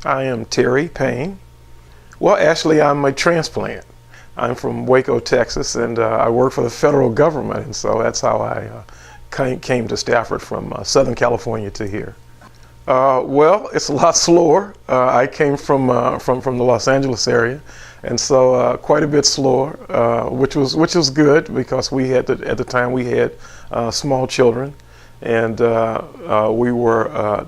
I am Terry Payne. Well, actually, I'm a transplant. I'm from Waco, Texas, and I work for the federal government, and so that's how I came to Stafford from Southern California to here. Well, it's a lot slower. I came from the Los Angeles area, and so quite a bit slower, which was good because we had at the time we had small children, and we were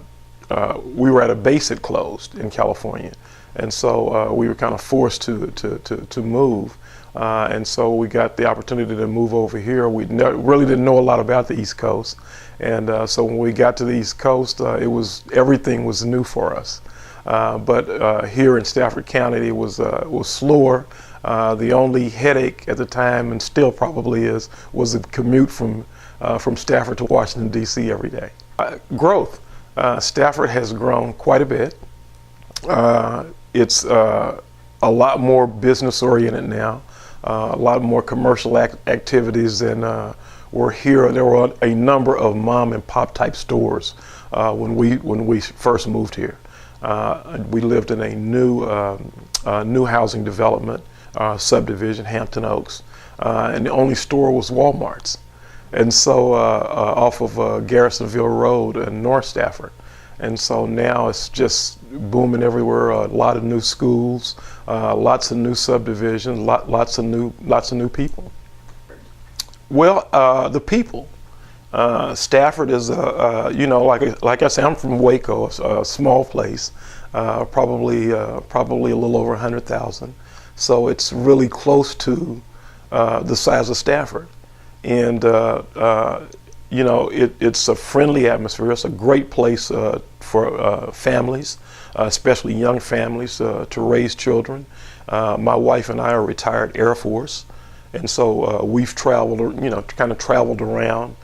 at a base that closed in California, and so we were kind of forced to move, and so we got the opportunity to move over here. We really didn't know a lot about the East Coast, and so when we got to the East Coast, everything was new for us. But here in Stafford County, it was slower. The only headache at the time, and still probably is, was the commute from Stafford to Washington, D.C. every day. Growth. Stafford has grown quite a bit. It's a lot more business oriented now, a lot more commercial activities than were here. There were a number of mom and pop type stores when we first moved here. We lived in a new housing development subdivision, Hampton Oaks, and the only store was Walmart's. And so off of Garrisonville Road in North Stafford. And so now it's just booming everywhere. A lot of new schools, lots of new subdivisions, lots of new people. Well, the people. Stafford is like I said, I'm from Waco, a small place, probably a little over 100,000. So it's really close to the size of Stafford. And it's a friendly atmosphere. It's a great place for families, especially young families, to raise children. My wife and I are retired Air Force, and so we've traveled, kind of traveled around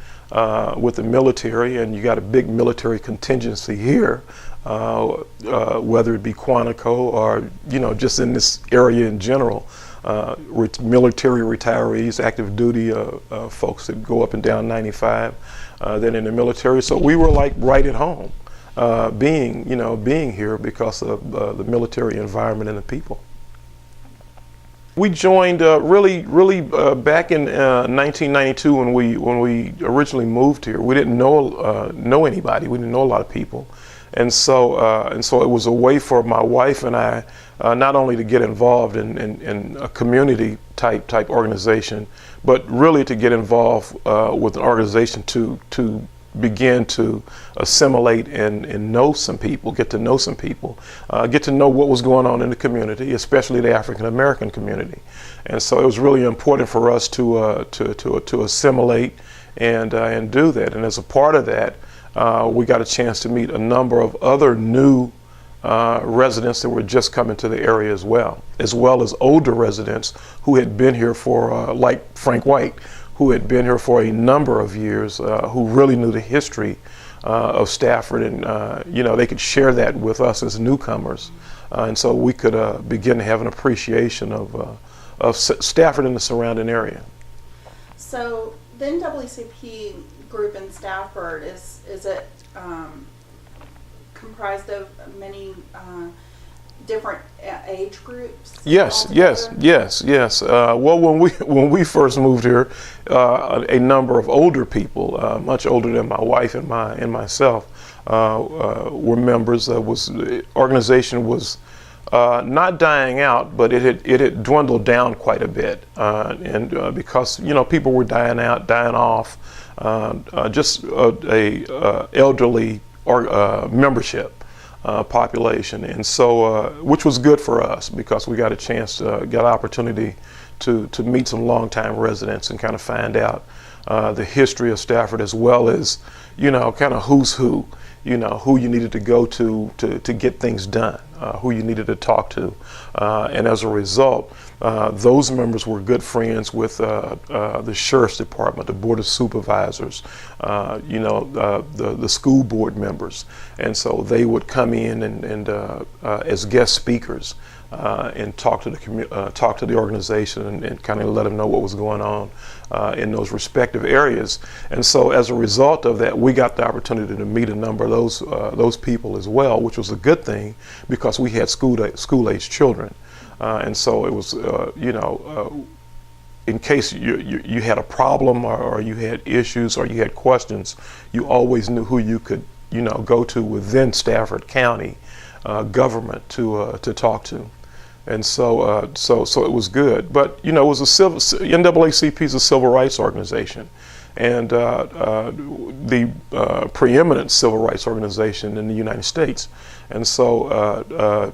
with the military, and you got a big military contingency here, whether it be Quantico or just in this area in general. Military retirees, active duty folks that go up and down 95, then in the military. So we were like right at home, being here because of the military environment and the people. We joined really back in 1992 when we originally moved here. We didn't know anybody. We didn't know a lot of people, and so it was a way for my wife and I not only to get involved in a community type organization, but really to get involved with an organization to begin to assimilate and know some people, get to know some people, get to know what was going on in the community, especially the African American community. And so it was really important for us to assimilate and do that. And as a part of that, we got a chance to meet a number of other new residents that were just coming to the area as well as older residents who had been here for, like Frank White, who had been here for a number of years, who really knew the history of Stafford, and they could share that with us as newcomers, and so we could begin to have an appreciation of Stafford and the surrounding area. So the NAACP group in Stafford, is it comprised of many different age groups? Yes. Well, when we first moved here, a number of older people, much older than my wife and myself, were members. The organization was not dying out, but it had dwindled down quite a bit, and because people were dying off, just a elderly membership population, and so which was good for us because we got a chance to get an opportunity to meet some longtime residents and kind of find out the history of Stafford, as well as kind of who's who, who you needed to go to get things done, who you needed to talk to, and as a result, those members were good friends with the Sheriff's Department, the Board of Supervisors, the school board members, and so they would come in and as guest speakers and talk to the organization and kind of let them know what was going on in those respective areas. And so as a result of that, we got the opportunity to meet a number of those people as well, which was a good thing because because we had school-age children. And so it was, in case you had a problem or you had issues or you had questions, you always knew who you could, go to within Stafford County government to talk to. And so it was good. But, it was NAACP is a civil rights organization, and the preeminent civil rights organization in the United States. And so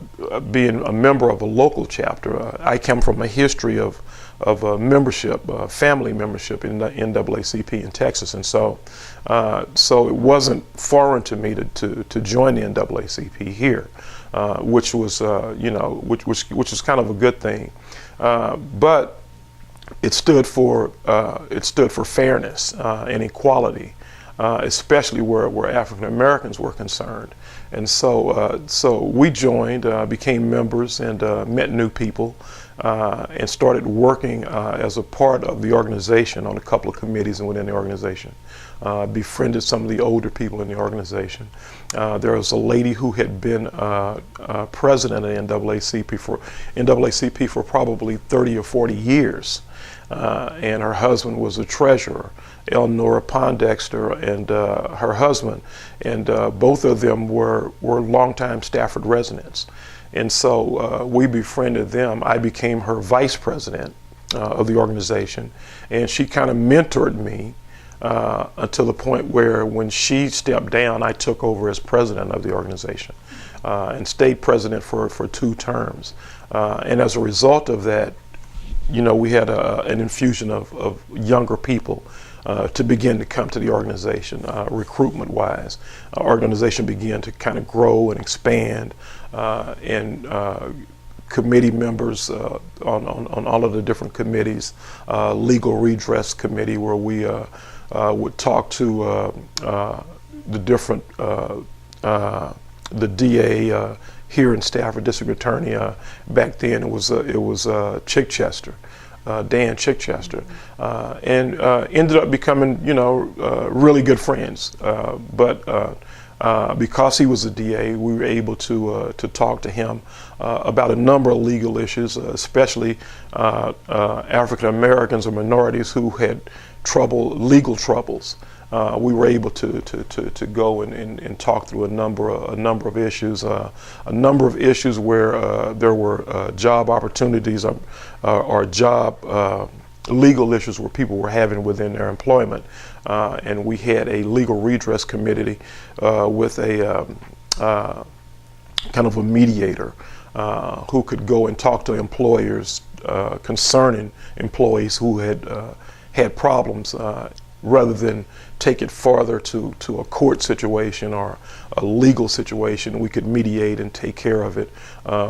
being a member of a local chapter, I come from a history of membership, family membership in the NAACP in Texas. And so it wasn't foreign to me to join the NAACP here, which was, which was kind of a good thing. But it stood for fairness and equality, especially where African Americans were concerned. And so we joined, became members, and met new people, and started working as a part of the organization on a couple of committees within the organization. Befriended some of the older people in the organization. There was a lady who had been president of NAACP for probably 30 or 40 years. And her husband was a treasurer, Elnora Pondexter, and her husband, and both of them were longtime Stafford residents. And so we befriended them. I became her vice president of the organization, and she kind of mentored me until the point where when she stepped down, I took over as president of the organization and stayed president for 2 terms. And as a result of that, we had an infusion of younger people to begin to come to the organization, recruitment-wise. Our organization began to kind of grow and expand, and committee members on all of the different committees, legal redress committee, where we would talk to the different, the DA here in Stafford, District Attorney. Back then it was Chichester, Dan Chichester, and ended up becoming really good friends. But because he was a DA, we were able to talk to him about a number of legal issues, especially African Americans or minorities who had legal troubles. We were able to go and talk through a number of issues, where there were job opportunities or job legal issues where people were having within their employment, and we had a legal redress committee with a kind of a mediator who could go and talk to employers concerning employees who had problems, rather than take it farther to a court situation or a legal situation. We could mediate and take care of it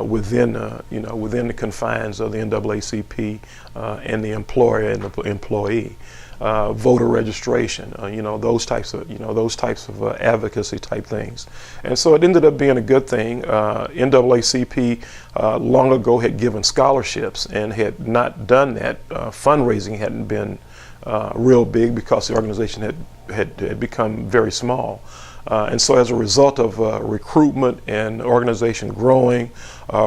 within the confines of the NAACP and the employer and the employee. Voter registration, those types of advocacy type things. And so it ended up being a good thing. NAACP long ago had given scholarships and had not done that. Fundraising hadn't been real big because the organization had become very small. And so as a result of recruitment and organization growing,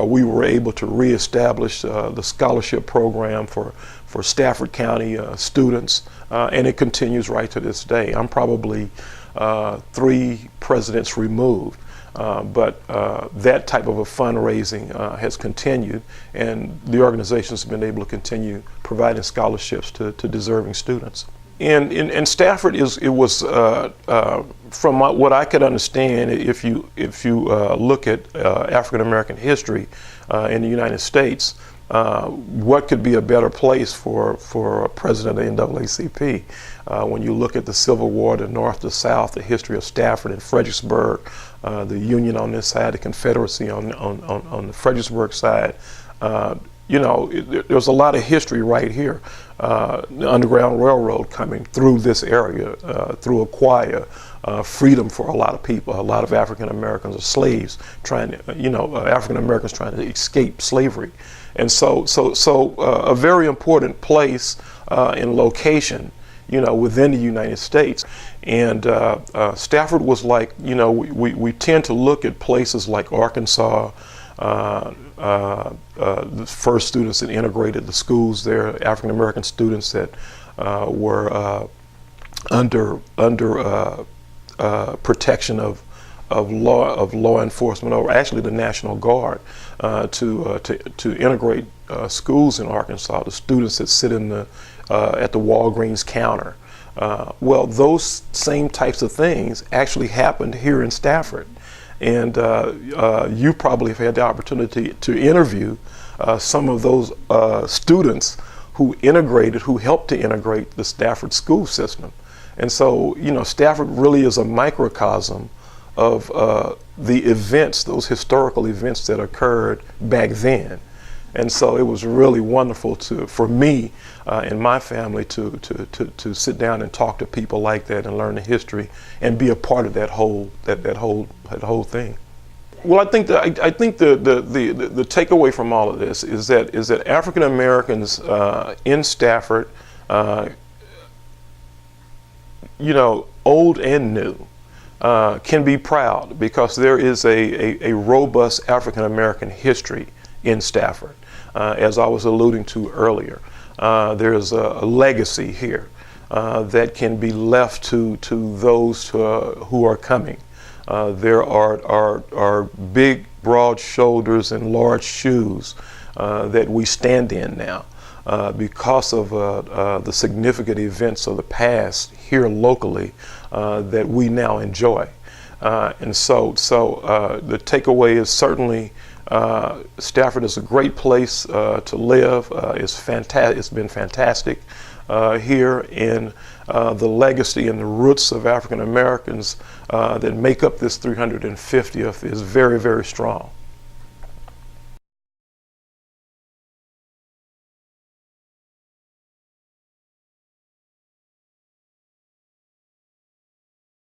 we were able to reestablish the scholarship program for Stafford County students, and it continues right to this day. I'm probably 3 presidents removed, but that type of a fundraising has continued, and the organization has been able to continue providing scholarships to deserving students. And Stafford was from what I could understand, if you look at African American history in the United States, what could be a better place for a president of the NAACP? When you look at the Civil War, the North to South, the history of Stafford and Fredericksburg, the Union on this side, the Confederacy on the Fredericksburg side, there's a lot of history right here. The Underground Railroad coming through this area, through Aquia, freedom for a lot of people. A lot of African Americans are slaves African Americans trying to escape slavery. And so a very important place in location, within the United States. And Stafford was like, we tend to look at places like Arkansas, the first students that integrated the schools there, African American students that were under protection of law enforcement, or actually the National Guard, to integrate schools in Arkansas. The students that sit in at the Walgreens counter. Well, those same types of things actually happened here in Stafford, and you probably have had the opportunity to interview some of those students who helped to integrate the Stafford school system. And so, Stafford really is a microcosm of the events, those historical events that occurred back then. And so it was really wonderful for me and my family to sit down and talk to people like that and learn the history and be a part of that whole thing. Well, I think the takeaway from all of this is that African Americans in Stafford, old and new, can be proud, because there is a robust African American history in Stafford. As I was alluding to earlier, there is a legacy here that can be left to those who are coming. There are big, broad shoulders and large shoes that we stand in now because of the significant events of the past here locally that we now enjoy. And so the takeaway is certainly Stafford is a great place to live. It's been fantastic here, and the legacy and the roots of African Americans that make up this 350th is very, very strong.